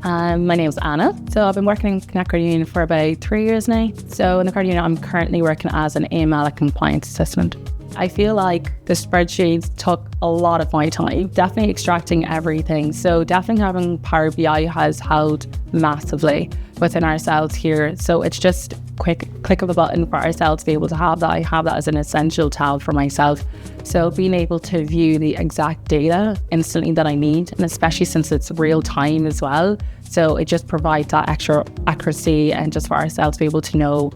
My name's Anna. So I've been working in Connect Credit Union for about 3 years now. So in the credit union, I'm currently working as an AML Compliance Assistant. I feel like the spreadsheets took a lot of my time, definitely extracting everything. So definitely having Power BI has helped massively within ourselves here. So it's just quick click of a button for ourselves to be able to have that. I have that as an essential tab for myself. So being able to view the exact data instantly that I need, and especially since it's real time as well. So it just provides that extra accuracy, and just for ourselves to be able to know,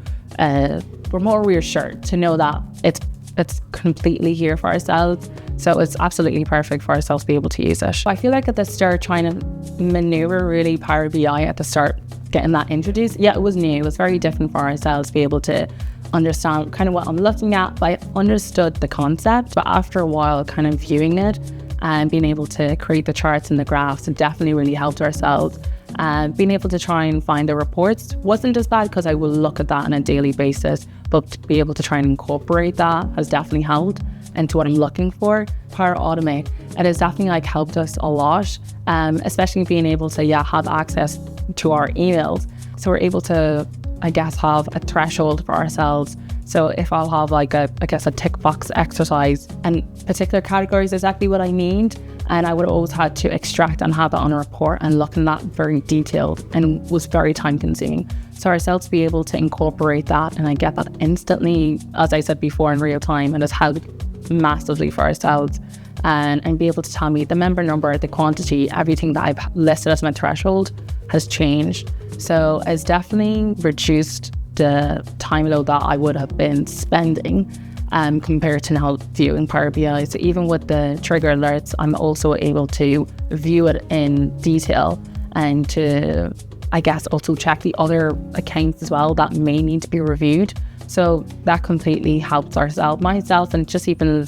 we're more reassured to know that it's completely here for ourselves. So it's absolutely perfect for ourselves to be able to use it. I feel like at the start, trying to maneuver really Power BI at the start, getting that introduced, it was new. It was very different for ourselves to be able to understand kind of what I'm looking at. But I understood the concept, but after a while kind of viewing it and being able to create the charts and the graphs, it definitely really helped ourselves. And being able to try and find the reports wasn't as bad because I will look at that on a daily basis, but to be able to try and incorporate that has definitely helped into what I'm looking for. Power Automate, it has definitely helped us a lot, especially being able to have access to our emails. So we're able to, have a threshold for ourselves. So if I'll have a tick box exercise and particular categories exactly what I need, and I would have always had to extract and have that on a report and look in that very detailed, and was very time consuming. So ourselves to be able to incorporate that, and I get that instantly, as I said before, in real time, and it's helped massively for ourselves. And be able to tell me the member number, the quantity, everything that I've listed as my threshold has changed. So it's definitely reduced the time load that I would have been spending compared to now viewing Power BI. So even with the trigger alerts, I'm also able to view it in detail, and to, also check the other accounts as well that may need to be reviewed. So that completely helps myself, and just even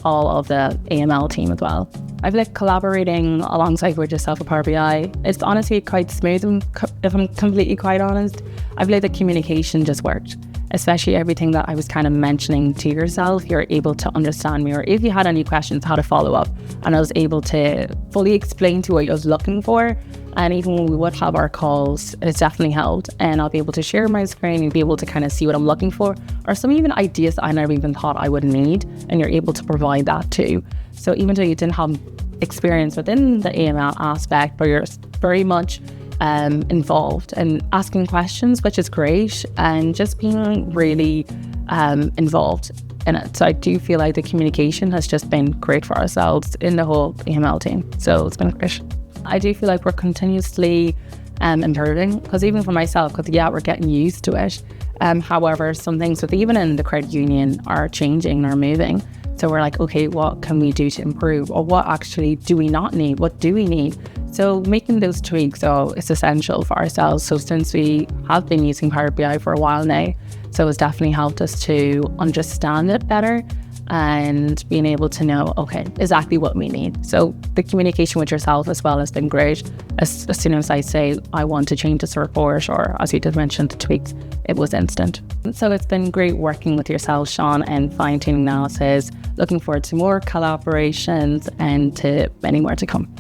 all of the AML team as well. I've collaborating alongside with yourself with Power BI. It's honestly quite smooth, if I'm completely quite honest. I feel like the communication just worked, especially everything that I was kind of mentioning to yourself. You're able to understand me, or if you had any questions, how to follow up. And I was able to fully explain to what I was looking for. And even when we would have our calls, it's definitely helped. And I'll be able to share my screen and be able to kind of see what I'm looking for, or some even ideas that I never even thought I would need. And you're able to provide that too. So even though you didn't have experience within the AML aspect, but you're very much involved and asking questions, which is great, and just being really involved in it. So I do feel like the communication has just been great for ourselves in the whole AML team. So it's been great. I do feel like we're continuously improving, because even for myself, because we're getting used to it. However, some things even in the credit union are changing or moving. So we're like, okay, what can we do to improve? Or what actually do we not need? What do we need? So making those tweaks, it's essential for ourselves. So since we have been using Power BI for a while now, so it's definitely helped us to understand it better, and being able to know, okay, exactly what we need. So the communication with yourself as well has been great. As soon as I say, I want to change this report, or as you did mention, the tweaks, it was instant. So it's been great working with yourself, Sean, and fine-tuning analysis. Looking forward to more collaborations and to many more to come.